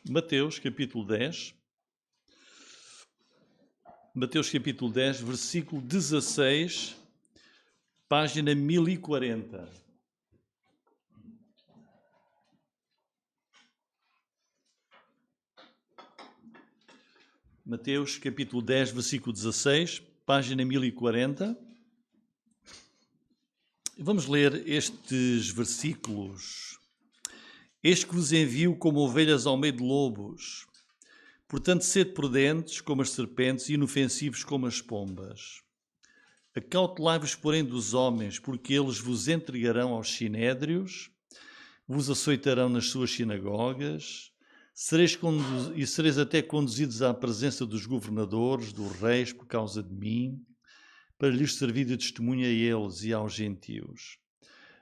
Mateus capítulo 10. Mateus capítulo 10, versículo 16, página 1040. Mateus capítulo 10, versículo 16, página 1040. Vamos ler estes versículos. Eis que vos envio como ovelhas ao meio de lobos. Portanto, sede prudentes como as serpentes e inofensivos como as pombas. Acautelai-vos, porém, dos homens, porque eles vos entregarão aos sinédrios, vos açoitarão nas suas sinagogas, e sereis até conduzidos à presença dos governadores, dos reis, por causa de mim, para lhes servir de testemunha a eles e aos gentios.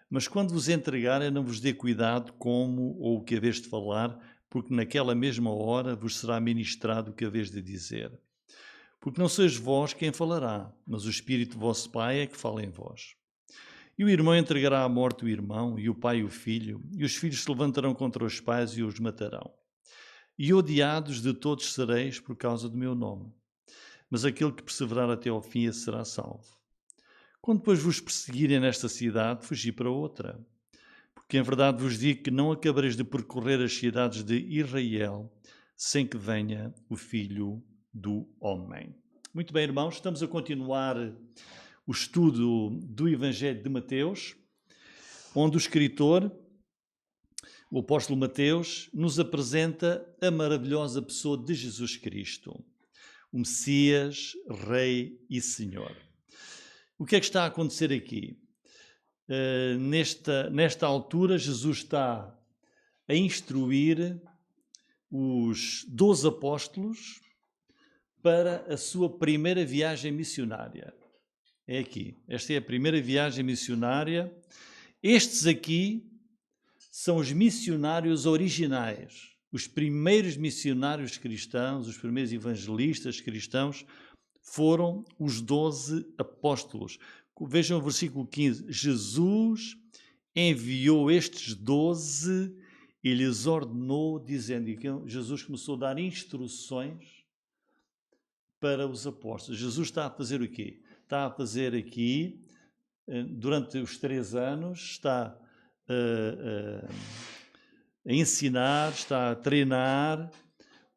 Mas quando vos entregarem, não vos dê cuidado como ou o que haveis de falar, porque naquela mesma hora vos será ministrado o que haveis de dizer. Porque não sois vós quem falará, mas o Espírito do vosso Pai é que fala em vós. E o irmão entregará à morte o irmão, e o pai o filho, e os filhos se levantarão contra os pais e os matarão. E odiados de todos sereis por causa do meu nome. Mas aquele que perseverar até ao fim, esse será salvo. Quando depois vos perseguirem nesta cidade, fugi para outra. Porque em verdade vos digo que não acabareis de percorrer as cidades de Israel sem que venha o Filho do Homem. Muito bem, irmãos, estamos a continuar o estudo do Evangelho de Mateus, onde o escritor, o apóstolo Mateus, nos apresenta a maravilhosa pessoa de Jesus Cristo, o Messias, Rei e Senhor. O que é que está a acontecer aqui? Nesta altura, Jesus está a instruir os 12 apóstolos para a sua primeira viagem missionária. É aqui. Esta é a primeira viagem missionária. Estes aqui são os missionários originais, os primeiros missionários cristãos, os primeiros evangelistas cristãos, foram os 12 apóstolos. Vejam o versículo 15. Jesus enviou estes 12 e lhes ordenou, dizendo, e Jesus começou a dar instruções para os apóstolos. Jesus está a fazer o quê? Está a fazer aqui, durante os 3 anos, está a ensinar, está a treinar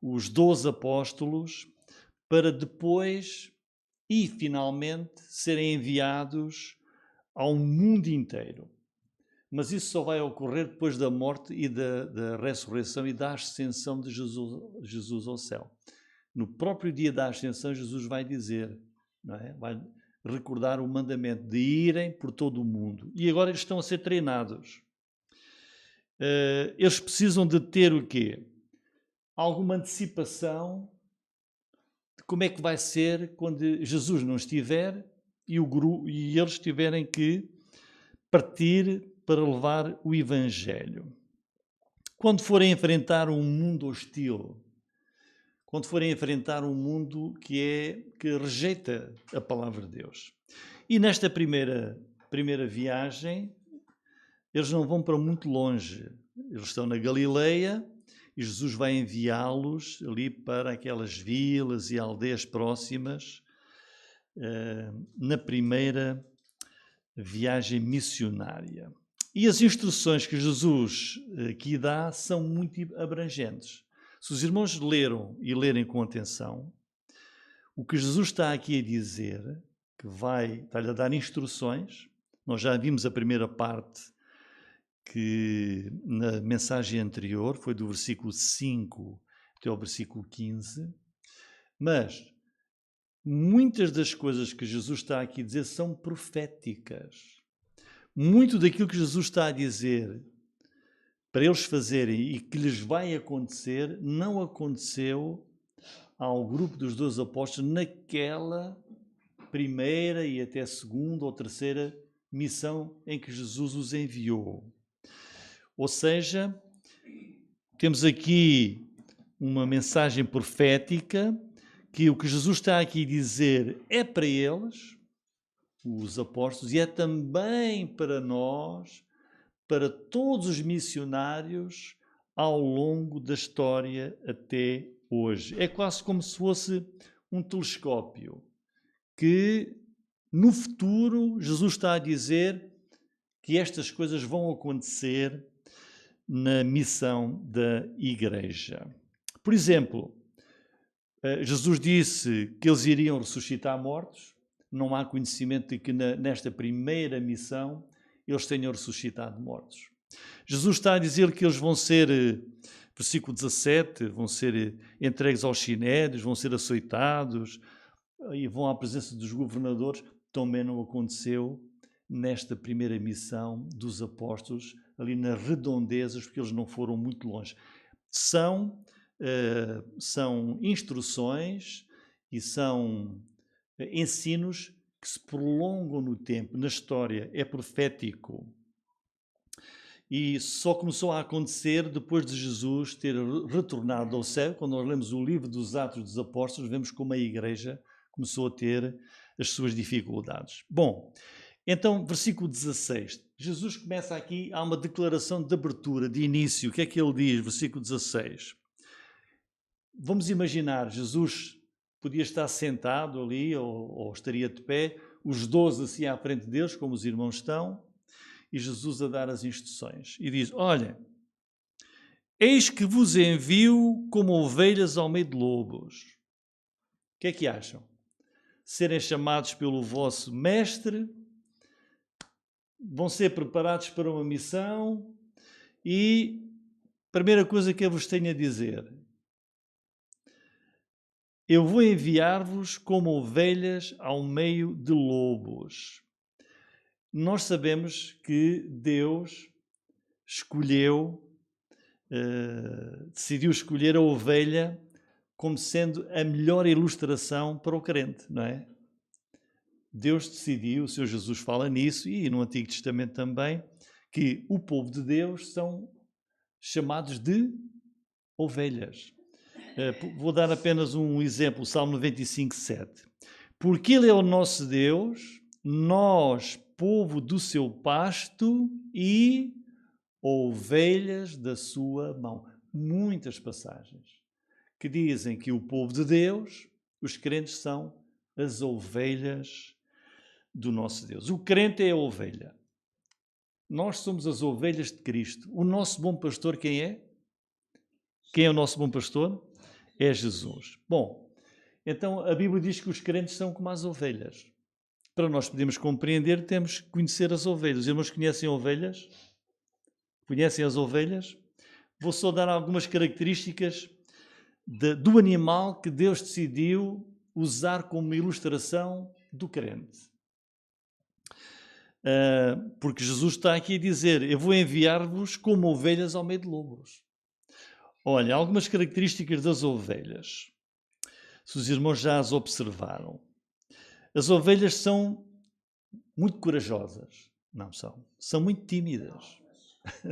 os 12 apóstolos para depois e finalmente serem enviados ao mundo inteiro. Mas isso só vai ocorrer depois da morte e da ressurreição e da ascensão de Jesus ao céu. No próprio dia da ascensão, Jesus vai dizer, não é? Vai recordar o mandamento de irem por todo o mundo. E agora eles estão a ser treinados. Eles precisam de ter o quê? Alguma antecipação de como é que vai ser quando Jesus não estiver e eles tiverem que partir para levar o Evangelho. Quando forem enfrentar um mundo hostil, quando forem enfrentar um mundo que rejeita a palavra de Deus. E nesta primeira viagem, eles não vão para muito longe. Eles estão na Galileia e Jesus vai enviá-los ali para aquelas vilas e aldeias próximas na primeira viagem missionária. E as instruções que Jesus aqui dá são muito abrangentes. Se os irmãos leram e lerem com atenção, o que Jesus está aqui a dizer, que vai-lhe a dar instruções, nós já vimos a primeira parte que na mensagem anterior foi do versículo 5 até ao versículo 15, mas muitas das coisas que Jesus está aqui a dizer são proféticas. Muito daquilo que Jesus está a dizer para eles fazerem e que lhes vai acontecer, não aconteceu ao grupo dos 12 apóstolos naquela primeira e até segunda ou terceira missão em que Jesus os enviou. Ou seja, temos aqui uma mensagem profética que o que Jesus está aqui a dizer é para eles, os apóstolos, e é também para nós, para todos os missionários ao longo da história até hoje. É quase como se fosse um telescópio que no futuro Jesus está a dizer que estas coisas vão acontecer na missão da Igreja. Por exemplo, Jesus disse que eles iriam ressuscitar mortos. Não há conhecimento de que nesta primeira missão eles tenham ressuscitado mortos. Jesus está a dizer que eles vão ser, versículo 17, vão ser entregues aos sinédrios, vão ser açoitados e vão à presença dos governadores. Também não aconteceu nesta primeira missão dos apóstolos, ali nas redondezas, porque eles não foram muito longe. São instruções e são ensinos que se prolongam no tempo, na história, é profético. E só começou a acontecer depois de Jesus ter retornado ao céu. Quando nós lemos o livro dos Atos dos Apóstolos, vemos como a Igreja começou a ter as suas dificuldades. Bom, então, versículo 16. Jesus começa aqui, há uma declaração de abertura, de início. O que é que ele diz? Versículo 16. Vamos imaginar, Jesus podia estar sentado ali ou estaria de pé, os 12 assim à frente deles, como os irmãos estão, e Jesus a dar as instruções. E diz, olha, eis que vos envio como ovelhas ao meio de lobos. O que é que acham? Serem chamados pelo vosso mestre, vão ser preparados para uma missão e a primeira coisa que eu vos tenho a dizer, eu vou enviar-vos como ovelhas ao meio de lobos. Nós sabemos que Deus decidiu escolher a ovelha como sendo a melhor ilustração para o crente, não é? Deus decidiu, o Senhor Jesus fala nisso, e no Antigo Testamento também, que o povo de Deus são chamados de ovelhas. Vou dar apenas um exemplo, o Salmo 95, 7. Porque Ele é o nosso Deus, nós, povo do seu pasto e ovelhas da sua mão. Muitas passagens que dizem que o povo de Deus, os crentes, são as ovelhas do nosso Deus. O crente é a ovelha. Nós somos as ovelhas de Cristo. O nosso bom pastor quem é? Quem é o nosso bom pastor? É Jesus. Bom, então a Bíblia diz que os crentes são como as ovelhas. Para nós podermos compreender, temos que conhecer as ovelhas. Os irmãos conhecem ovelhas? Conhecem as ovelhas? Vou só dar algumas características do animal que Deus decidiu usar como ilustração do crente. Porque Jesus está aqui a dizer, eu vou enviar-vos como ovelhas ao meio de lobos. Olha, algumas características das ovelhas, se os irmãos já as observaram. As ovelhas são muito corajosas. Não são. São muito tímidas.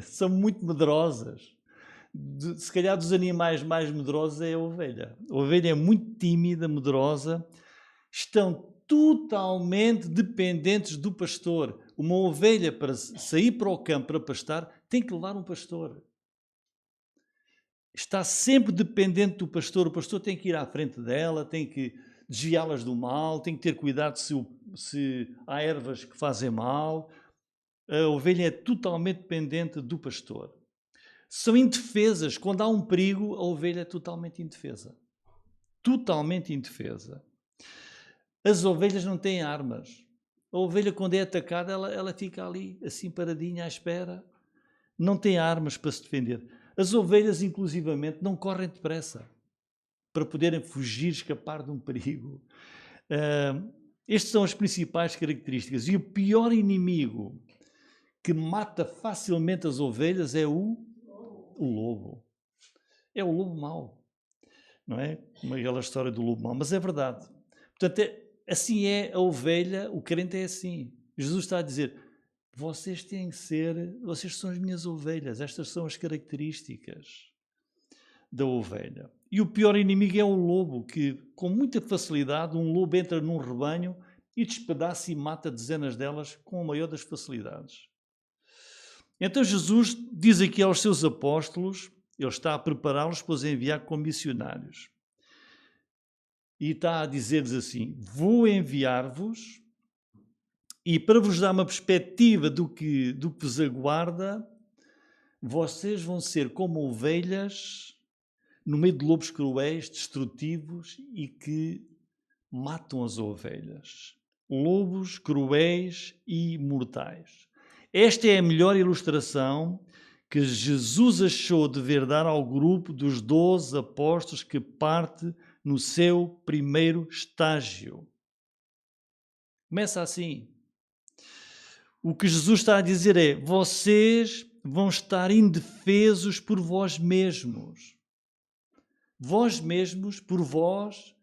São muito medrosas. Se calhar dos animais mais medrosos é a ovelha. A ovelha é muito tímida, medrosa. Estão totalmente dependentes do pastor. Uma ovelha, para sair para o campo para pastar, tem que levar um pastor. Está sempre dependente do pastor. O pastor tem que ir à frente dela, tem que desviá-las do mal, tem que ter cuidado se há ervas que fazem mal. A ovelha é totalmente dependente do pastor. São indefesas. Quando há um perigo, a ovelha é totalmente indefesa. Totalmente indefesa. As ovelhas não têm armas. A ovelha, quando é atacada, ela fica ali, assim paradinha, à espera. Não tem armas para se defender. As ovelhas, inclusivamente, não correm depressa para poderem fugir, escapar de um perigo. Estas são as principais características. E o pior inimigo que mata facilmente as ovelhas é o lobo. É o lobo mau. Não é? Como aquela história do lobo mau. Mas é verdade. Portanto, assim é a ovelha, o crente é assim. Jesus está a dizer, vocês são as minhas ovelhas, estas são as características da ovelha. E o pior inimigo é o lobo, que com muita facilidade um lobo entra num rebanho e despedaça e mata dezenas delas com a maior das facilidades. Então Jesus diz aqui aos seus apóstolos Ele está a prepará-los para os enviar como missionários. E está a dizer-lhes assim: vou enviar-vos, e para vos dar uma perspectiva do que vos aguarda, vocês vão ser como ovelhas no meio de lobos cruéis, destrutivos e que matam as ovelhas. Lobos cruéis e mortais. Esta é a melhor ilustração que Jesus achou dever dar ao grupo dos 12 apóstolos que parte no seu primeiro estágio. Começa assim. O que Jesus está a dizer é: vocês vão estar indefesos por vós mesmos. Vós mesmos, por vós,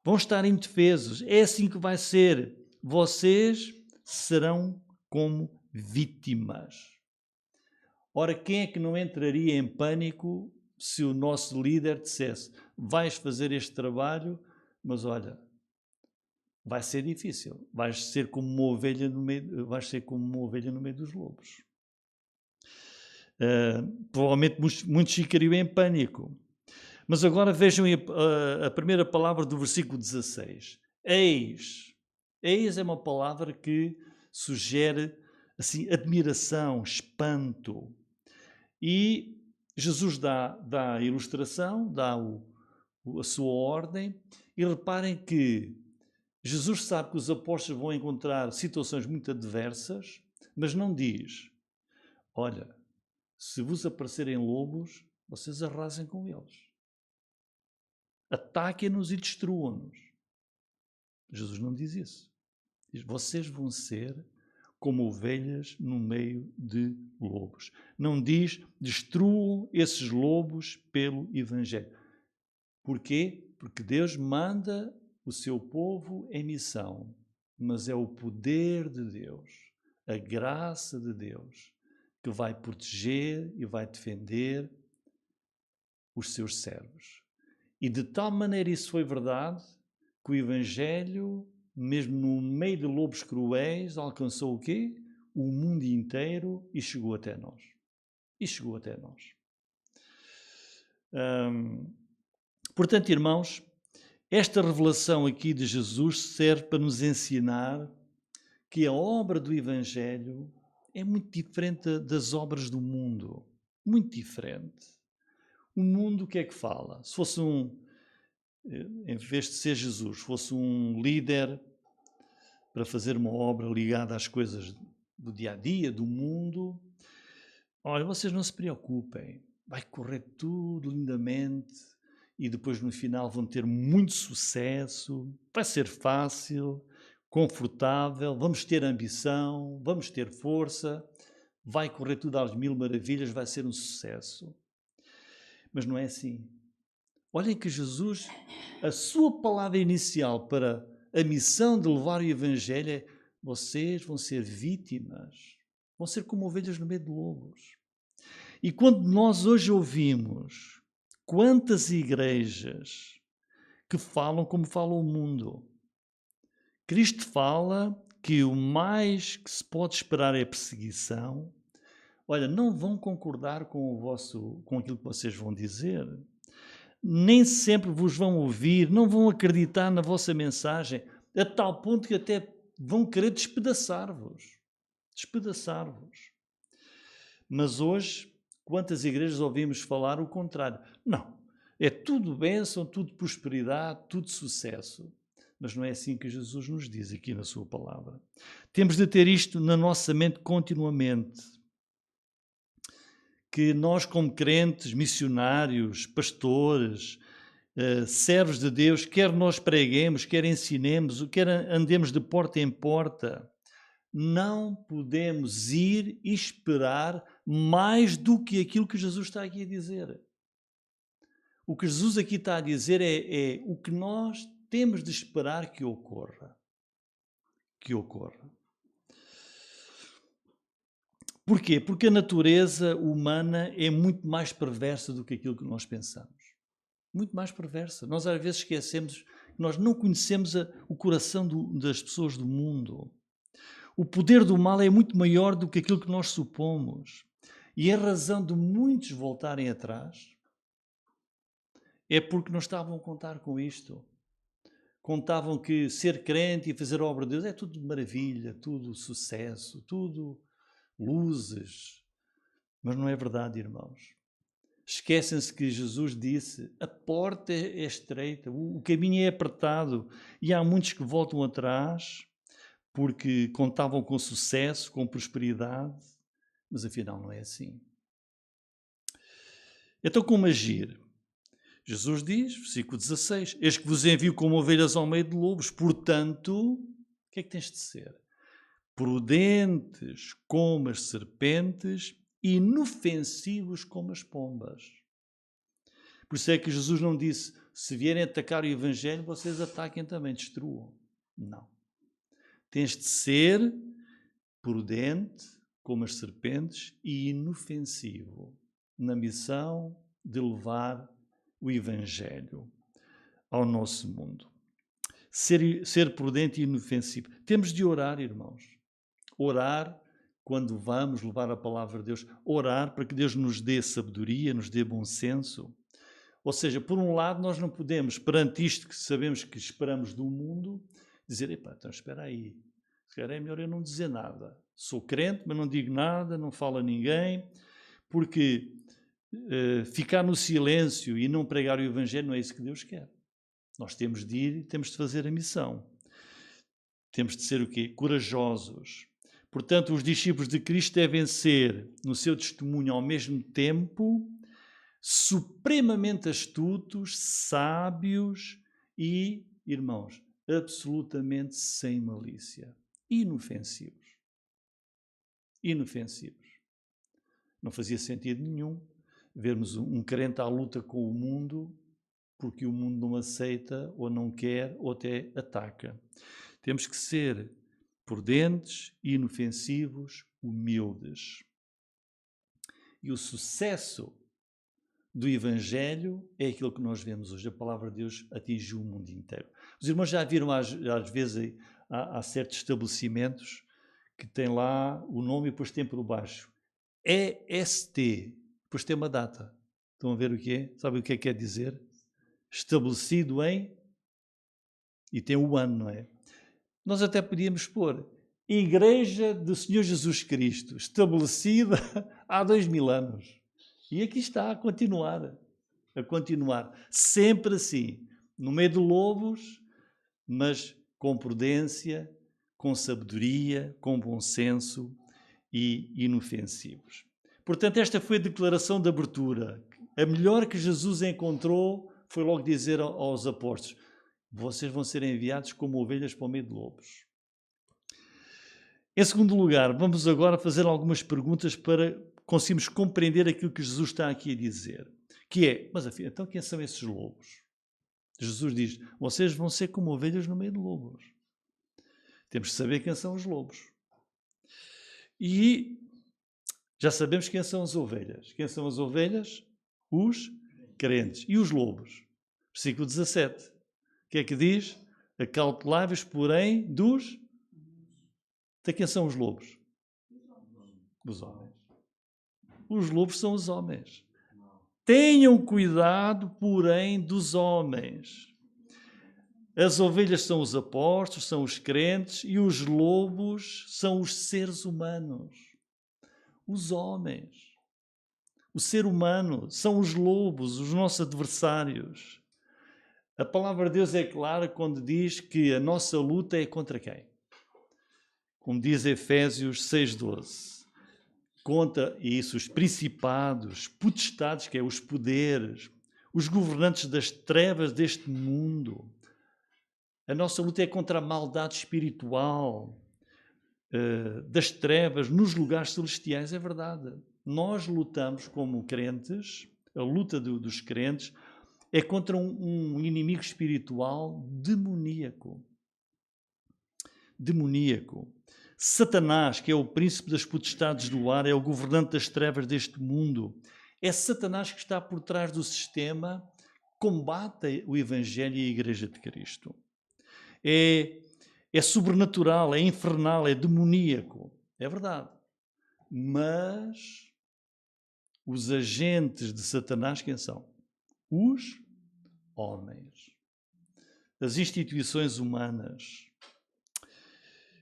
vão estar indefesos. É assim que vai ser. Vocês serão como vítimas. Ora, quem é que não entraria em pânico se o nosso líder dissesse: vais fazer este trabalho, mas olha, vai ser difícil. Vais ser como uma ovelha no meio dos lobos. Provavelmente muitos ficariam em pânico. Mas agora vejam a primeira palavra do versículo 16. Eis. Eis é uma palavra que sugere assim, admiração, espanto. E Jesus dá a ilustração, dá a sua ordem. E reparem que Jesus sabe que os apóstolos vão encontrar situações muito adversas, mas não diz: olha, se vos aparecerem lobos, vocês arrasem com eles. Ataquem-nos e destruam-nos. Jesus não diz isso. Diz: vocês vão ser como ovelhas no meio de lobos. Não diz: destruam esses lobos pelo Evangelho. Porquê? Porque Deus manda o seu povo em missão, mas é o poder de Deus, a graça de Deus, que vai proteger e vai defender os seus servos. E de tal maneira isso foi verdade, que o Evangelho, mesmo no meio de lobos cruéis, alcançou o quê? O mundo inteiro e chegou até nós. Portanto, irmãos, esta revelação aqui de Jesus serve para nos ensinar que a obra do Evangelho é muito diferente das obras do mundo. Muito diferente. O mundo o que é que fala? Se fosse em vez de ser Jesus, fosse um líder para fazer uma obra ligada às coisas do dia-a-dia, do mundo, olha, vocês não se preocupem, vai correr tudo lindamente e depois no final vão ter muito sucesso, vai ser fácil, confortável, vamos ter ambição, vamos ter força, vai correr tudo às mil maravilhas, vai ser um sucesso. Mas não é assim. Olhem que Jesus, a sua palavra inicial para a missão de levar o Evangelho é: vocês vão ser vítimas, vão ser como ovelhas no meio de lobos. E quando nós hoje ouvimos quantas igrejas que falam como fala o mundo, Cristo fala que o mais que se pode esperar é perseguição. Olha, não vão concordar com aquilo que vocês vão dizer. Nem sempre vos vão ouvir, não vão acreditar na vossa mensagem, a tal ponto que até vão querer despedaçar-vos. Mas hoje, quantas igrejas ouvimos falar o contrário? Não, é tudo bênção, tudo prosperidade, tudo sucesso. Mas não é assim que Jesus nos diz aqui na sua palavra. Temos de ter isto na nossa mente continuamente. Que nós, como crentes, missionários, pastores, servos de Deus, quer nós preguemos, quer ensinemos, quer andemos de porta em porta, não podemos ir e esperar mais do que aquilo que Jesus está aqui a dizer. O que Jesus aqui está a dizer é o que nós temos de esperar que ocorra. Porquê? Porque a natureza humana é muito mais perversa do que aquilo que nós pensamos. Muito mais perversa. Nós às vezes esquecemos que nós não conhecemos o coração das pessoas do mundo. O poder do mal é muito maior do que aquilo que nós supomos. E a razão de muitos voltarem atrás é porque não estavam a contar com isto. Contavam que ser crente e fazer a obra de Deus é tudo maravilha, tudo sucesso, tudo luzes. Mas não é verdade, irmãos. Esquecem-se que Jesus disse: a porta é estreita, o caminho é apertado, e há muitos que voltam atrás porque contavam com sucesso, com prosperidade, mas afinal não é assim. Então, como agir? Jesus diz, versículo 16: eis que vos envio como ovelhas ao meio de lobos, portanto, o que é que tens de ser? Prudentes como as serpentes, inofensivos como as pombas. Por isso é que Jesus não disse: se vierem atacar o Evangelho, vocês ataquem também, destruam. Não. Tens de ser prudente como as serpentes e inofensivo na missão de levar o Evangelho ao nosso mundo. Ser prudente e inofensivo. Temos de orar, irmãos. Orar quando vamos levar a palavra de Deus. Orar para que Deus nos dê sabedoria, nos dê bom senso. Ou seja, por um lado, nós não podemos, perante isto que sabemos que esperamos do mundo, dizer: epá, então espera aí, se calhar é melhor eu não dizer nada. Sou crente, mas não digo nada, não falo a ninguém, porque ficar no silêncio e não pregar o Evangelho não é isso que Deus quer. Nós temos de ir e temos de fazer a missão. Temos de ser o quê? Corajosos. Portanto, os discípulos de Cristo devem ser, no seu testemunho, ao mesmo tempo, supremamente astutos, sábios e, irmãos, absolutamente sem malícia. Inofensivos. Inofensivos. Não fazia sentido nenhum vermos um crente à luta com o mundo porque o mundo não aceita ou não quer ou até ataca. Temos que ser prudentes, inofensivos, humildes. E o sucesso do Evangelho é aquilo que nós vemos hoje. A palavra de Deus atingiu o mundo inteiro. Os irmãos já viram, às vezes, há certos estabelecimentos que têm lá o nome e depois tem por baixo EST, depois tem uma data. Estão a ver o que é? Sabem o que é que quer dizer? Estabelecido em... E tem o ano, não é? Nós até podíamos pôr Igreja do Senhor Jesus Cristo, estabelecida há 2000 anos. E aqui está, a continuar. Sempre assim, no meio de lobos, mas com prudência, com sabedoria, com bom senso e inofensivos. Portanto, esta foi a declaração de abertura. A melhor que Jesus encontrou foi logo dizer aos apóstolos: vocês vão ser enviados como ovelhas para o meio de lobos. Em segundo lugar, vamos agora fazer algumas perguntas para conseguirmos compreender aquilo que Jesus está aqui a dizer. Que é, mas afinal, então quem são esses lobos? Jesus diz: vocês vão ser como ovelhas no meio de lobos. Temos de saber quem são os lobos. E já sabemos quem são as ovelhas. Quem são as ovelhas? Os crentes. E os lobos? Versículo 17. O que é que diz? Acautelai-vos, porém, dos... De quem são os lobos? Os homens. Os lobos são os homens. Tenham cuidado, porém, dos homens. As ovelhas são os apóstolos, são os crentes, e os lobos são os seres humanos. Os homens. O ser humano são os lobos, os nossos adversários. A palavra de Deus é clara quando diz que a nossa luta é contra quem? Como diz Efésios 6,12. Contra isso, os principados, potestades, que é os poderes, os governantes das trevas deste mundo. A nossa luta é contra a maldade espiritual das trevas nos lugares celestiais, é verdade. Nós lutamos como crentes, a luta dos crentes é contra um inimigo espiritual demoníaco. Demoníaco. Satanás, que é o príncipe das potestades do ar, é o governante das trevas deste mundo. É Satanás que está por trás do sistema, combate o Evangelho e a Igreja de Cristo. É sobrenatural, é infernal, é demoníaco. É verdade. Mas Os agentes de Satanás, quem são? Os homens. As instituições humanas.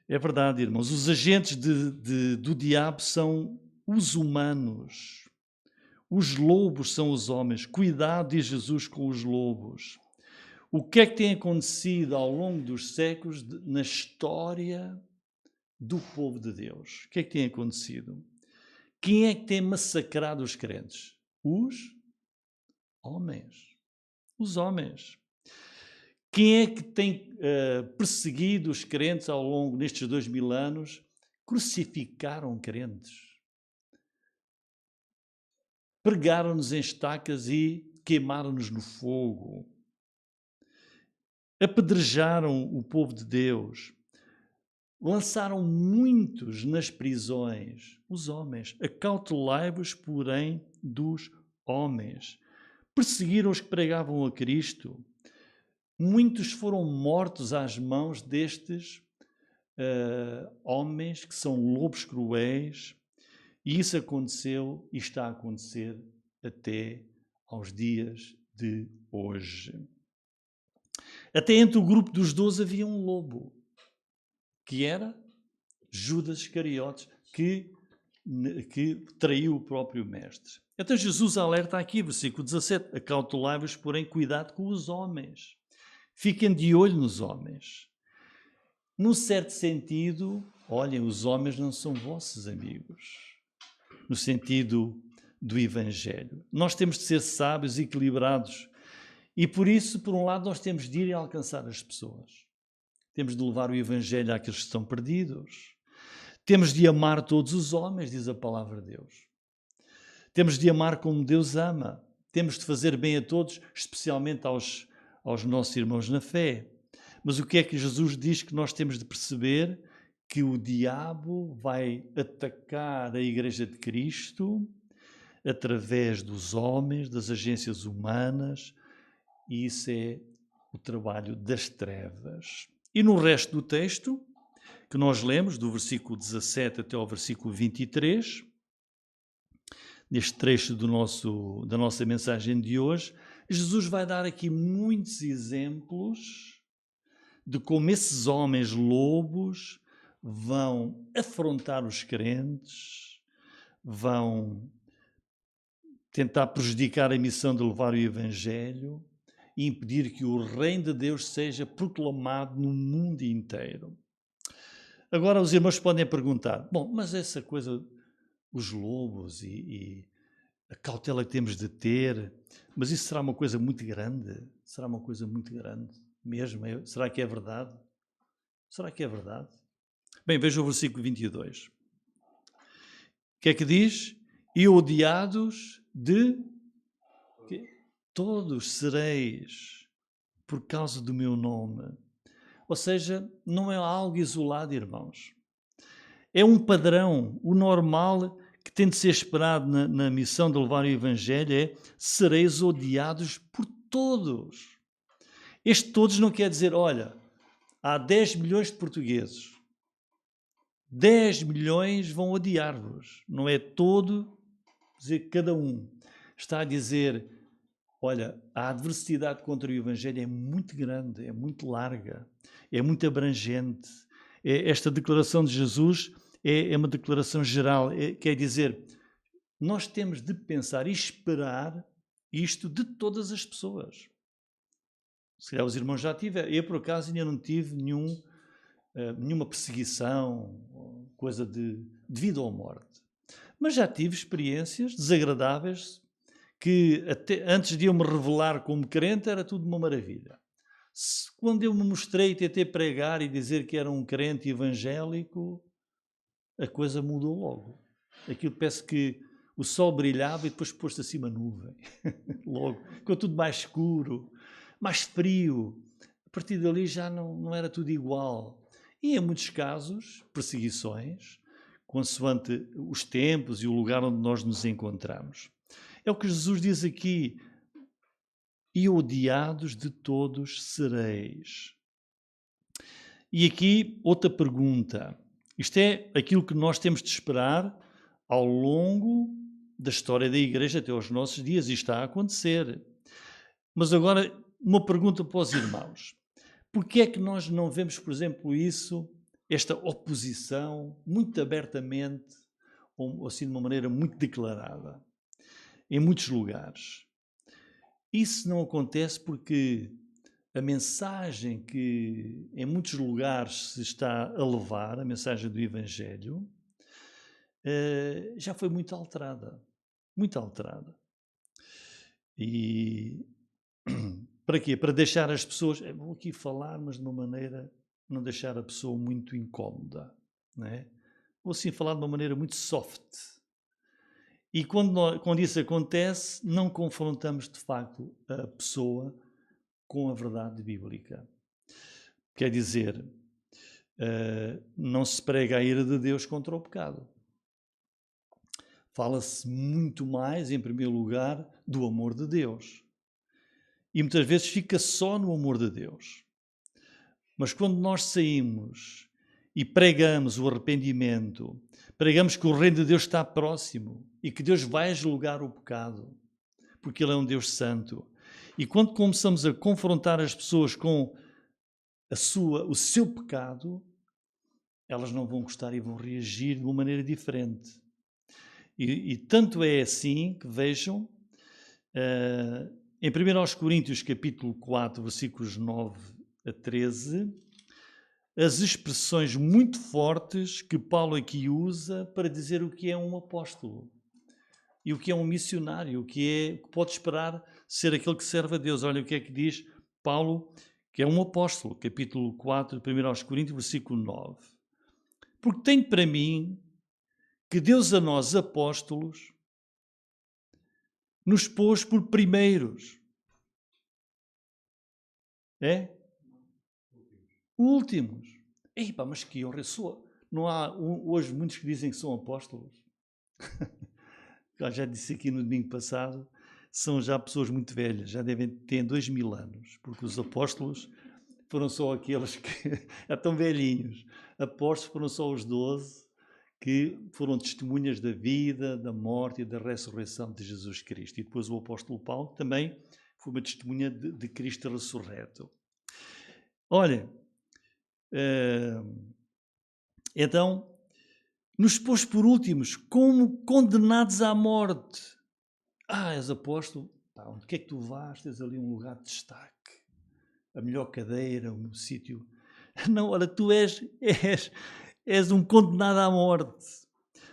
É verdade, irmãos. Os agentes do diabo são os humanos. Os lobos são os homens. Cuidado, diz Jesus, com os lobos. O que é que tem acontecido ao longo dos séculos na história do povo de Deus? O que é que tem acontecido? Quem é que tem massacrado os crentes? Os homens. Os homens. Quem é que tem perseguido os crentes ao longo destes 2000 anos? Crucificaram crentes. Pregaram-nos em estacas e queimaram-nos no fogo. Apedrejaram o povo de Deus. Lançaram muitos nas prisões. Os homens. Acautelai-vos, porém, dos homens. Perseguiram os que pregavam a Cristo. Muitos foram mortos às mãos destes homens que são lobos cruéis, e isso aconteceu e está a acontecer até aos dias de hoje. Até entre o grupo dos 12 havia um lobo, que era Judas Iscariotes, que traiu o próprio mestre. Então Jesus alerta aqui, versículo 17, acautelai-vos, porém, cuidado com os homens. Fiquem de olho nos homens. Num certo sentido, olhem, os homens não são vossos amigos. No sentido do Evangelho. Nós temos de ser sábios e equilibrados. E por isso, por um lado, nós temos de ir e alcançar as pessoas. Temos de levar o Evangelho àqueles que estão perdidos. Temos de amar todos os homens, diz a palavra de Deus. Temos de amar como Deus ama. Temos de fazer bem a todos, especialmente aos nossos irmãos na fé. Mas o que é que Jesus diz que nós temos de perceber? Que o diabo vai atacar a Igreja de Cristo através dos homens, das agências humanas, e isso é o trabalho das trevas. E no resto do texto, que nós lemos, do versículo 17 até ao versículo 23, neste trecho da nossa mensagem de hoje, Jesus vai dar aqui muitos exemplos de como esses homens lobos vão afrontar os crentes, vão tentar prejudicar a missão de levar o Evangelho e impedir que o reino de Deus seja proclamado no mundo inteiro. Agora os irmãos podem perguntar, bom, mas essa coisa, os lobos e a cautela que temos de ter, mas isso será uma coisa muito grande? Será uma coisa muito grande mesmo? Será que é verdade? Será que é verdade? Bem, veja o versículo 22. O que é que diz? E odiados de todos sereis por causa do meu nome. Ou seja, não é algo isolado, irmãos. É um padrão, o normal que tem de ser esperado na missão de levar o Evangelho é sereis odiados por todos. Este todos não quer dizer, olha, há 10 milhões de portugueses. 10 milhões vão odiar-vos. Não é todo, dizer cada um. Está a dizer, olha, a adversidade contra o Evangelho é muito grande, é muito larga, é muito abrangente. Esta declaração de Jesus é uma declaração geral. Quer dizer, nós temos de pensar e esperar isto de todas as pessoas. Se calhar os irmãos já tiveram. Eu, por acaso, ainda não tive nenhuma perseguição, coisa de vida ou morte. Mas já tive experiências desagradáveis que, até antes de eu me revelar como crente, era tudo uma maravilha. Quando eu me mostrei e tentei pregar e dizer que era um crente evangélico, a coisa mudou logo. Aquilo parece que o sol brilhava e depois pôs-se acima a nuvem. Logo. Ficou tudo mais escuro, mais frio. A partir dali já não era tudo igual. E em muitos casos, perseguições, consoante os tempos e o lugar onde nós nos encontramos. É o que Jesus diz aqui. E odiados de todos sereis. E aqui outra pergunta. Isto é aquilo que nós temos de esperar ao longo da história da Igreja até aos nossos dias, e está a acontecer. Mas agora, uma pergunta para os irmãos. Porquê é que nós não vemos, por exemplo, esta oposição, muito abertamente, ou assim de uma maneira muito declarada, em muitos lugares? Isso não acontece porque a mensagem que em muitos lugares se está a levar, a mensagem do Evangelho, já foi muito alterada. Muito alterada. E para quê? Para deixar as pessoas, vou aqui falar, mas de uma maneira, não deixar a pessoa muito incómoda, não é? Vou assim falar de uma maneira muito soft. E quando isso acontece, não confrontamos de facto a pessoa com a verdade bíblica. Quer dizer, não se prega a ira de Deus contra o pecado. Fala-se muito mais, em primeiro lugar, do amor de Deus. E muitas vezes fica só no amor de Deus. Mas quando nós saímos e pregamos o arrependimento, pregamos que o reino de Deus está próximo e que Deus vai julgar o pecado, porque Ele é um Deus santo. E quando começamos a confrontar as pessoas com o seu pecado, elas não vão gostar e vão reagir de uma maneira diferente. E tanto é assim que vejam, em 1 Coríntios capítulo 4, versículos 9 a 13, as expressões muito fortes que Paulo aqui usa para dizer o que é um apóstolo e o que é um missionário, o que pode esperar ser aquele que serve a Deus. Olha o que é que diz Paulo, que é um apóstolo, capítulo 4, 1 Coríntios, versículo 9. Porque tenho para mim que Deus a nós, apóstolos, nos pôs por primeiros. É? Últimos. Epa, mas que honra sua. Não há hoje muitos que dizem que são apóstolos. Já disse aqui no domingo passado, são já pessoas muito velhas, já devem ter 2000 anos, porque os apóstolos foram só aqueles que estão velhinhos. Apóstolos foram só os 12 que foram testemunhas da vida, da morte e da ressurreição de Jesus Cristo. E depois o apóstolo Paulo também foi uma testemunha de Cristo ressurreto. Olha, então, nos pôs por últimos, como condenados à morte. És apóstolo, onde quer que tu vás, tens ali um lugar de destaque, a melhor cadeira, um sítio. Não, olha, tu és um condenado à morte.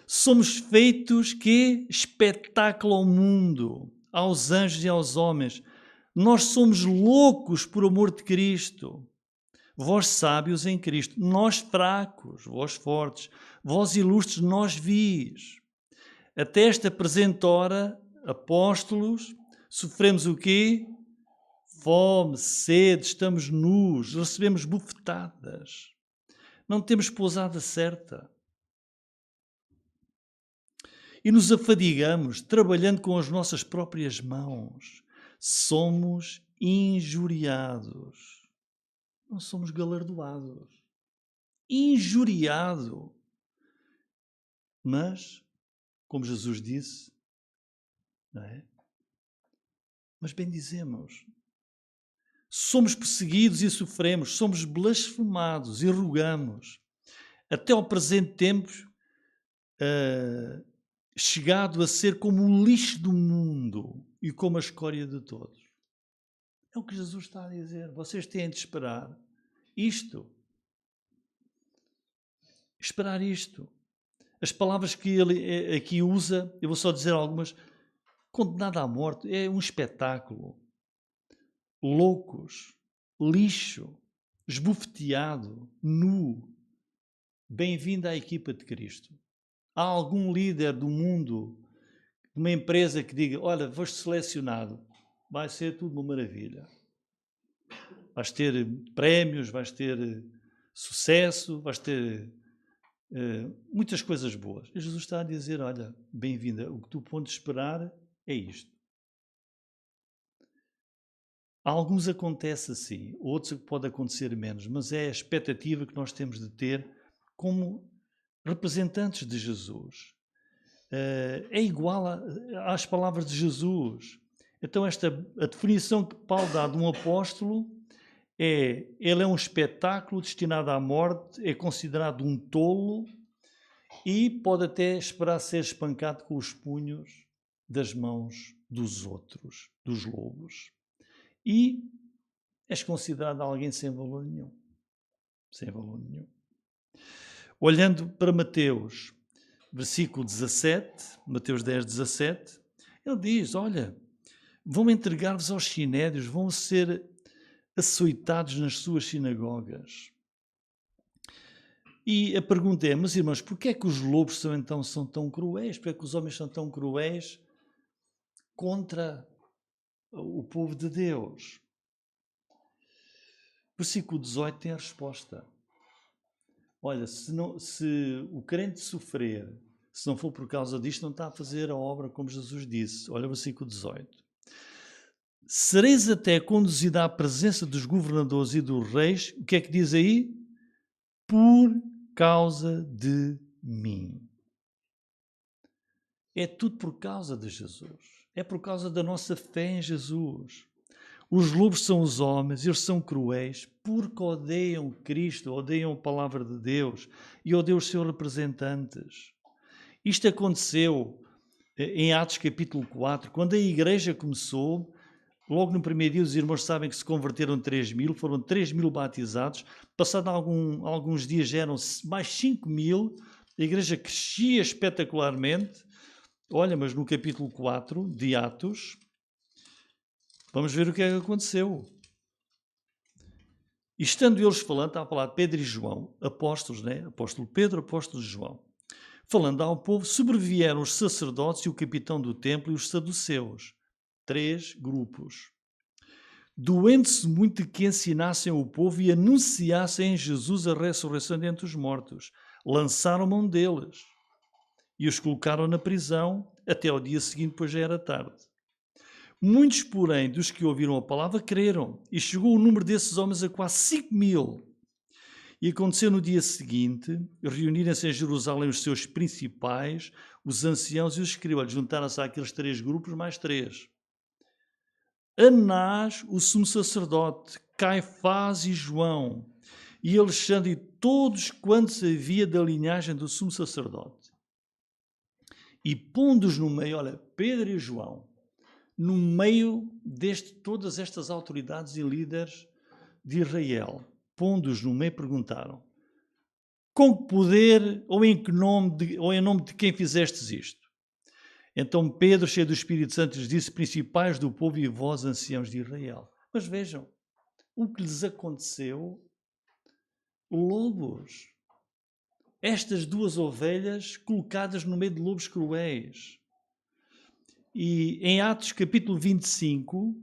Somos feitos que espetáculo ao mundo, aos anjos e aos homens. Nós somos loucos por amor de Cristo. Vós sábios em Cristo, nós fracos, vós fortes, vós ilustres, nós vis. Até esta presente hora, apóstolos, sofremos o quê? Fome, sede, estamos nus, recebemos bufetadas. Não temos pousada certa. E nos afadigamos, trabalhando com as nossas próprias mãos. Somos injuriados. Não somos galardoados. Injuriado. Mas, como Jesus disse, não é? Mas bendizemos. Somos perseguidos e sofremos, somos blasfemados e rogamos. Até ao presente tempo, chegado a ser como o lixo do mundo e como a escória de todos. É o que Jesus está a dizer. Vocês têm de esperar isto. Esperar isto. As palavras que ele aqui usa, eu vou só dizer algumas. Condenado à morte é um espetáculo. Loucos, lixo, esbofeteado, nu. Bem-vindo à equipa de Cristo. Há algum líder do mundo, uma empresa que diga, olha, foste selecionado, vai ser tudo uma maravilha. Vais ter prémios, vais ter sucesso, vais ter muitas coisas boas. E Jesus está a dizer, olha, bem-vinda, o que tu podes esperar é isto. A alguns acontece assim, outros pode acontecer menos, mas é a expectativa que nós temos de ter como representantes de Jesus. é igual às palavras de Jesus. Então a definição que Paulo dá de um apóstolo ele é um espetáculo destinado à morte, é considerado um tolo e pode até esperar ser espancado com os punhos das mãos dos outros, dos lobos. E és considerado alguém sem valor nenhum. Sem valor nenhum. Olhando para Mateus, versículo 17, Mateus 10, 17, ele diz, olha, vão entregar-vos aos sinédrios, vão ser açoitados nas suas sinagogas. E a pergunta é, meus irmãos, porquê é que os lobos são tão cruéis? Porquê é que os homens são tão cruéis contra o povo de Deus? Versículo 18 tem a resposta. Olha, se o crente sofrer, se não for por causa disto, não está a fazer a obra como Jesus disse. Olha o versículo 18. Sereis até conduzido à presença dos governadores e dos reis, o que é que diz aí? Por causa de mim. É tudo por causa de Jesus. É por causa da nossa fé em Jesus. Os lobos são os homens, eles são cruéis porque odeiam Cristo, odeiam a palavra de Deus e odeiam os seus representantes. Isto aconteceu em Atos capítulo 4, quando a igreja começou. Logo no primeiro dia os irmãos sabem que se converteram 3.000, foram 3.000 batizados. Passado alguns dias já eram mais 5.000, a igreja crescia espetacularmente. Olha, mas no capítulo 4 de Atos, vamos ver o que é que aconteceu. E estando eles falando, está a falar de Pedro e João, apóstolos, né? Apóstolo Pedro, apóstolo João. Falando ao povo, sobrevieram os sacerdotes e o capitão do templo e os saduceus. 3 grupos. Doendo-se muito de que ensinassem o povo e anunciassem em Jesus a ressurreição dentre os mortos. Lançaram mão deles e os colocaram na prisão até ao dia seguinte, pois já era tarde. Muitos, porém, dos que ouviram a palavra creram, e chegou o número desses homens a quase 5.000. E aconteceu no dia seguinte, reunirem-se em Jerusalém os seus principais, os anciãos e os escribas. Juntaram-se àqueles 3 grupos, mais 3. Anás, o sumo sacerdote, Caifás e João, e Alexandre e todos quantos havia da linhagem do sumo sacerdote. E pondo-os no meio, olha, Pedro e João, no meio de todas estas autoridades e líderes de Israel, pondo-os no meio, perguntaram: com que poder ou em nome de quem fizestes isto? Então Pedro, cheio do Espírito Santo, lhes disse: principais do povo e vós, anciãos de Israel. Mas vejam, o que lhes aconteceu, lobos. Estas 2 ovelhas colocadas no meio de lobos cruéis. E em Atos capítulo 25,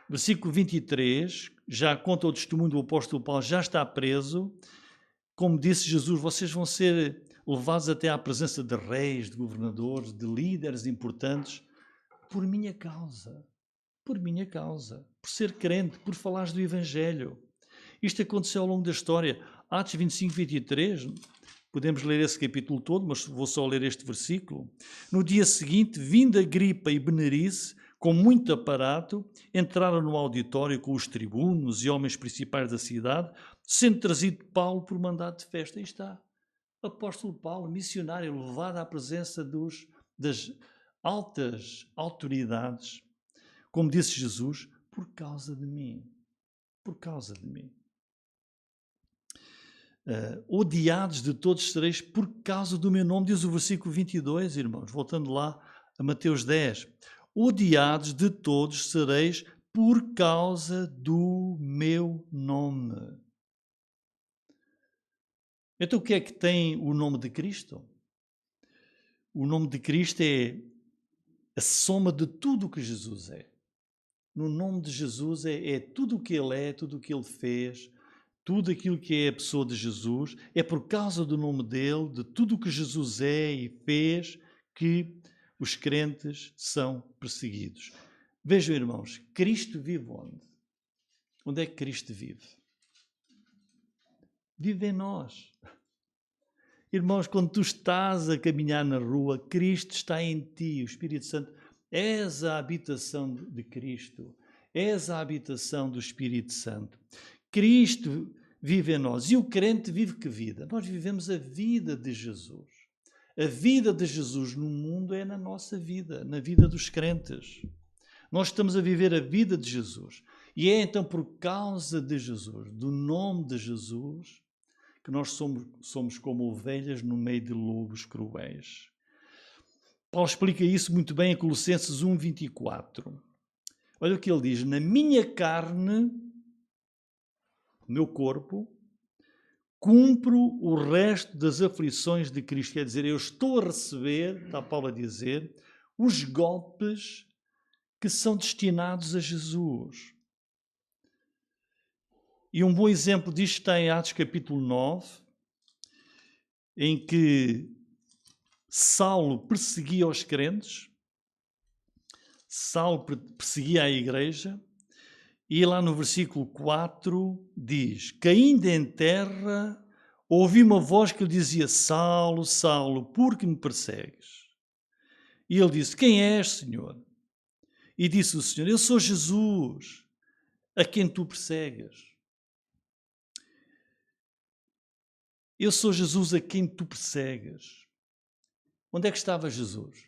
versículo 23, já conta o testemunho do apóstolo Paulo, já está preso. Como disse Jesus, vocês vão ser levados até à presença de reis, de governadores, de líderes importantes, por minha causa. Por minha causa. Por ser crente, por falares do Evangelho. Isto aconteceu ao longo da história. Atos 25, 23... Podemos ler esse capítulo todo, mas vou só ler este versículo. No dia seguinte, vindo Agripa e Berenice, com muito aparato, entraram no auditório com os tribunos e homens principais da cidade, sendo trazido Paulo por mandado de festa. Aí está, o apóstolo Paulo, missionário, levado à presença das altas autoridades, como disse Jesus, por causa de mim. Por causa de mim. Odiados de todos sereis por causa do meu nome, diz o versículo 22, irmãos, voltando lá a Mateus 10. Odiados de todos sereis por causa do meu nome. Então o que é que tem o nome de Cristo? O nome de Cristo é a soma de tudo o que Jesus é. No nome de Jesus é tudo o que Ele é, tudo o que Ele fez, tudo aquilo que é a pessoa de Jesus, é por causa do nome dele, de tudo o que Jesus é e fez, que os crentes são perseguidos. Vejam, irmãos, Cristo vive onde? Onde é que Cristo vive? Vive em nós. Irmãos, quando tu estás a caminhar na rua, Cristo está em ti, o Espírito Santo. És a habitação de Cristo. És a habitação do Espírito Santo. Cristo vive em nós. E o crente vive que vida? Nós vivemos a vida de Jesus. A vida de Jesus no mundo é na nossa vida, na vida dos crentes. Nós estamos a viver a vida de Jesus. E é então por causa de Jesus, do nome de Jesus, que nós somos como ovelhas no meio de lobos cruéis. Paulo explica isso muito bem em Colossenses 1:24. Olha o que ele diz: na minha carne, no meu corpo, cumpro o resto das aflições de Cristo. Quer dizer, eu estou a receber, está Paulo a dizer, os golpes que são destinados a Jesus. E um bom exemplo disto está em Atos capítulo 9, em que Saulo perseguia os crentes, Saulo perseguia a igreja, e lá no versículo 4 diz: caindo em terra, ouvi uma voz que lhe dizia: Saulo, Saulo, por que me persegues? E ele disse: quem és, Senhor? E disse o Senhor: eu sou Jesus, a quem tu persegues. Eu sou Jesus a quem tu persegues. Onde é que estava Jesus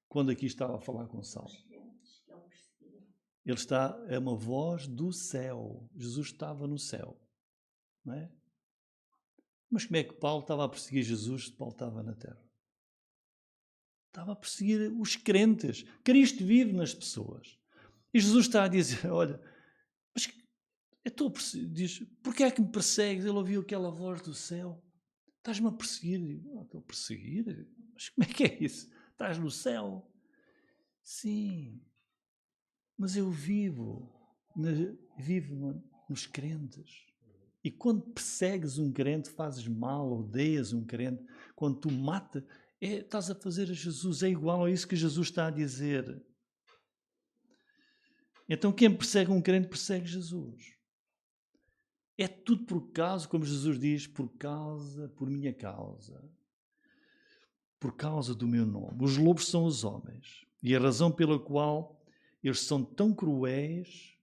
quando aqui estava a falar com Saulo? Ele está, é uma voz do céu. Jesus estava no céu, não é? Mas como é que Paulo estava a perseguir Jesus se Paulo estava na terra? Estava a perseguir os crentes. Cristo vive nas pessoas. E Jesus está a dizer: olha, mas eu estou a perseguir. Diz: porquê é que me persegues? Ele ouviu aquela voz do céu. Estás-me a perseguir? Eu digo: estou a perseguir? Mas como é que é isso? Estás no céu? Sim, mas eu vivo nos crentes. E quando persegues um crente, fazes mal, odeias um crente. Quando tu matas, estás a fazer a Jesus. É igual a isso que Jesus está a dizer. Então quem persegue um crente, persegue Jesus. É tudo por causa, como Jesus diz, por minha causa. Por causa do meu nome. Os lobos são os homens. E a razão pela qual eles são tão cruéis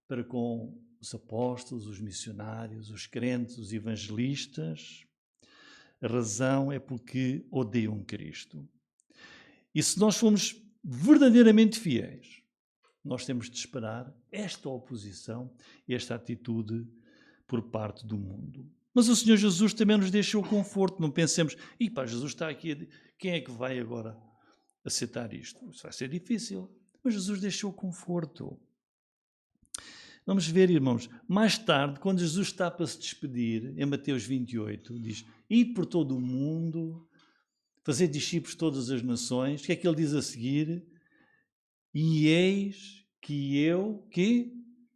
para com os apóstolos, os missionários, os crentes, os evangelistas, a razão é porque odeiam Cristo. E se nós formos verdadeiramente fiéis, nós temos de esperar esta oposição, esta atitude por parte do mundo. Mas o Senhor Jesus também nos deixou conforto. Não pensemos: Jesus está aqui, quem é que vai agora aceitar isto? Isso vai ser difícil. Mas Jesus deixou conforto. Vamos ver, irmãos, mais tarde, quando Jesus está para se despedir, em Mateus 28, diz: ide por todo o mundo, fazer discípulos de todas as nações. O que é que ele diz a seguir? E eis que eu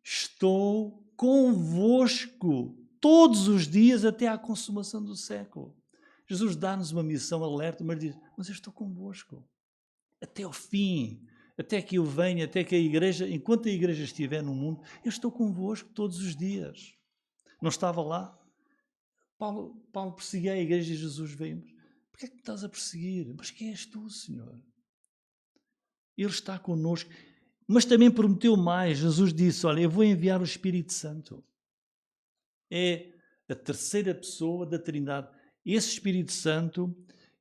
estou convosco todos os dias até à consumação do século. Jesus dá-nos uma missão alerta, mas diz: mas eu estou convosco até ao fim, até que eu venha, até que a igreja, enquanto a igreja estiver no mundo, eu estou convosco todos os dias. Não estava lá? Paulo perseguia a igreja e Jesus veio. Porquê é que me estás a perseguir? Mas quem és tu, Senhor? Ele está connosco. Mas também prometeu mais. Jesus disse: olha, eu vou enviar o Espírito Santo. É a terceira pessoa da Trindade. Esse Espírito Santo,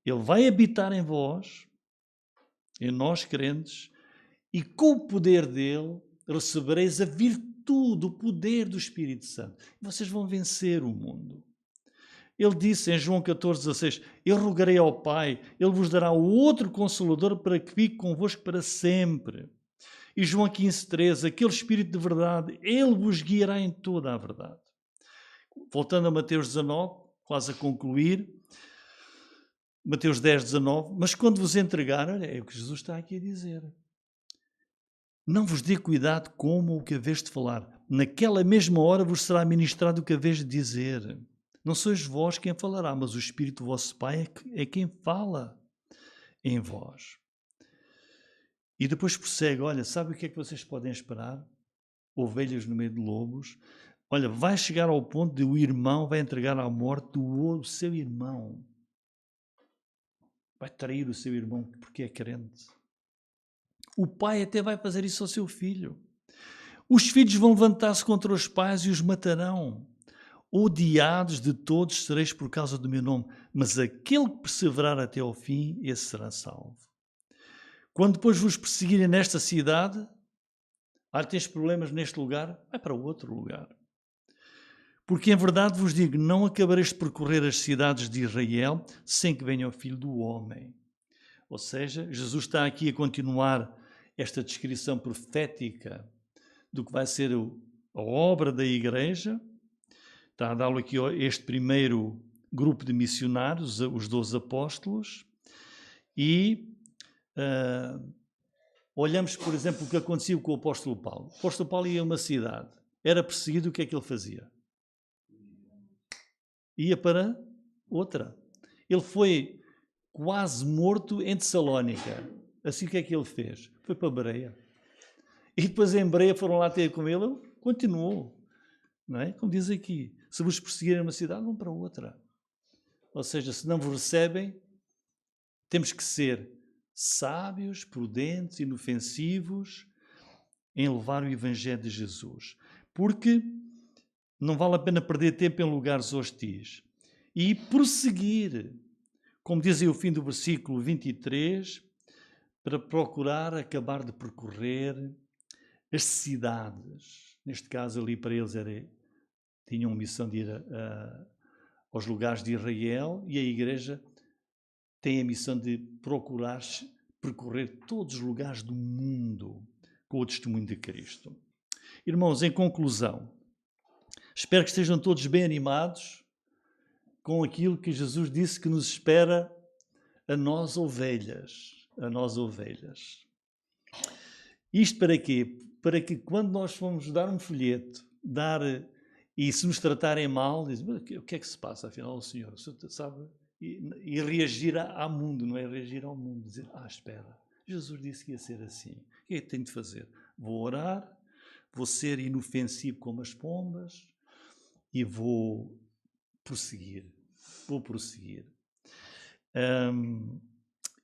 ele vai habitar em vós, em nós crentes, e com o poder dele recebereis a virtude, o poder do Espírito Santo. E vocês vão vencer o mundo. Ele disse em João 14,16: eu rogarei ao Pai, ele vos dará outro Consolador para que fique convosco para sempre. E João 15,13: aquele Espírito de verdade, ele vos guiará em toda a verdade. Voltando a Mateus 19, quase a concluir, Mateus 10,19: mas quando vos entregar, olha, é o que Jesus está aqui a dizer. Não vos dê cuidado como o que haveis de falar. Naquela mesma hora vos será ministrado o que haveis de dizer. Não sois vós quem falará, mas o Espírito do vosso Pai é quem fala em vós. E depois prossegue: olha, sabe o que é que vocês podem esperar? Ovelhas no meio de lobos. Olha, vai chegar ao ponto de o irmão vai entregar à morte o seu irmão. vai trair o seu irmão porque é crente. O pai até vai fazer isso ao seu filho. Os filhos vão levantar-se contra os pais e os matarão. Odiados de todos sereis por causa do meu nome, mas aquele que perseverar até ao fim, esse será salvo. Quando depois vos perseguirem nesta cidade, tens problemas neste lugar, vai para outro lugar. Porque em verdade vos digo, não acabareis de percorrer as cidades de Israel sem que venha o Filho do Homem. Ou seja, Jesus está aqui a continuar esta descrição profética do que vai ser a obra da igreja. Está a dar-lhe aqui este primeiro grupo de missionários, os 12 apóstolos, e olhamos, por exemplo, o que acontecia com o apóstolo Paulo. O apóstolo Paulo ia a uma cidade, era perseguido, o que é que ele fazia? Ia para outra. Ele foi quase morto em Tessalónica. Assim, o que é que ele fez? Foi para Bereia. E depois em Bereia foram lá ter com ele, continuou. Não é? Como diz aqui, se vos perseguirem uma cidade, vão para outra. Ou seja, se não vos recebem, temos que ser sábios, prudentes, inofensivos em levar o Evangelho de Jesus. Porque não vale a pena perder tempo em lugares hostis. E prosseguir, como diz aí o fim do versículo 23, para procurar acabar de percorrer as cidades. Neste caso ali para eles tinham missão de ir aos lugares de Israel, e a igreja tem a missão de procurar percorrer todos os lugares do mundo com o testemunho de Cristo. Irmãos, em conclusão, espero que estejam todos bem animados com aquilo que Jesus disse que nos espera a nós ovelhas. A nós ovelhas. Isto para quê? Para que quando nós formos dar um folheto, e se nos tratarem mal, dizem, o que é que se passa, afinal, o Senhor sabe? E reagir ao mundo, não é reagir ao mundo, dizer, espera, Jesus disse que ia ser assim, o que é que tenho de fazer? Vou orar, vou ser inofensivo como as pombas e vou prosseguir.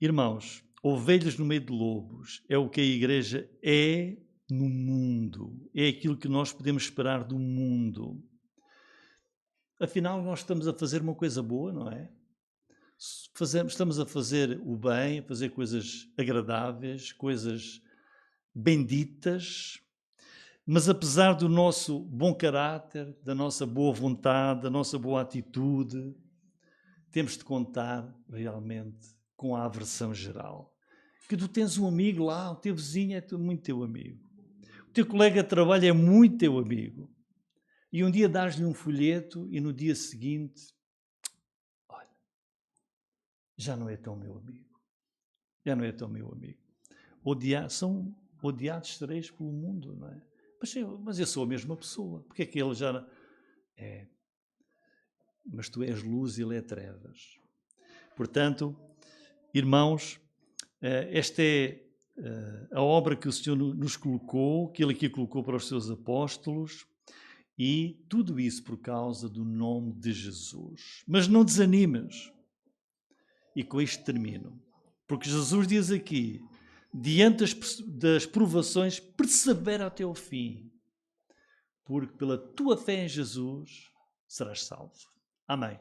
Irmãos, ovelhas no meio de lobos é o que a igreja é no mundo. É aquilo que nós podemos esperar do mundo. Afinal, nós estamos a fazer uma coisa boa, não é? Estamos a fazer o bem, a fazer coisas agradáveis, coisas benditas, mas apesar do nosso bom caráter, da nossa boa vontade, da nossa boa atitude, temos de contar realmente com a aversão geral. Que tu tens um amigo lá, o teu vizinho é muito teu amigo. O teu colega de trabalho é muito teu amigo. E um dia dás-lhe um folheto e no dia seguinte, olha, já não é tão meu amigo. Já não é tão meu amigo. São odiados sereis pelo mundo, não é? Mas eu sou a mesma pessoa. Porque é que ele já... Mas tu és luz e ele é trevas. Portanto, irmãos, esta é a obra que o Senhor nos colocou, que Ele aqui colocou para os seus apóstolos, e tudo isso por causa do nome de Jesus. Mas não desanimes. E com isto termino. Porque Jesus diz aqui, diante das provações, persevera até o fim. Porque pela tua fé em Jesus serás salvo. Amém.